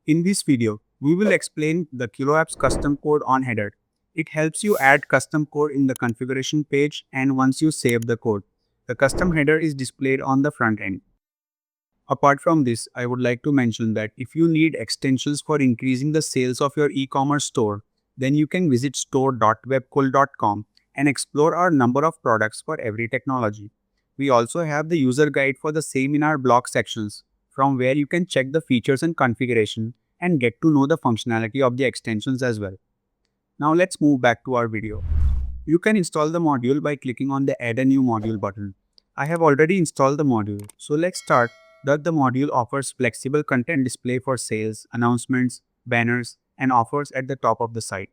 In this video, we will explain the QloApps custom code on header. It helps you add custom code in the configuration page, and once you save the code, the custom header is displayed on the front end. Apart from this, I would like to mention that if you need extensions for increasing the sales of your e-commerce store, then you can visit store.webkul.com and explore our number of products for every technology. We also have the user guide for the same in our blog sections, from where you can check the features and configuration and get to know the functionality of the extensions as well. Now let's move back to our video. You can install the module by clicking on the Add a New Module button. I have already installed the module, so let's start. That the module offers flexible content display for sales, announcements, banners, and offers at the top of the site.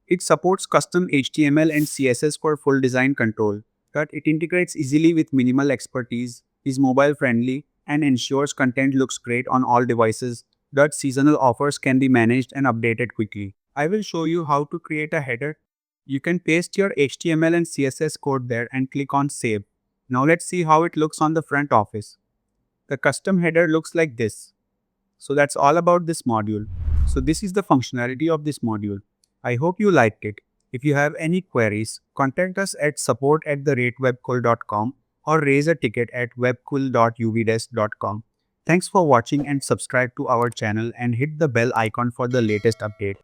It supports custom HTML and CSS for full design control. That it integrates easily with minimal expertise, is mobile friendly, and ensures content looks great on all devices. That seasonal offers can be managed and updated quickly. I will show you how to create a header. You can paste your HTML and CSS code there and click on Save. Now let's see how it looks on the front office. The custom header looks like this. So that's all about this module. So this is the functionality of this module. I hope you liked it. If you have any queries, contact us at support@webkul.com or raise a ticket at webkul.uvdesk.com. Thanks for watching and subscribe to our channel and hit the bell icon for the latest update.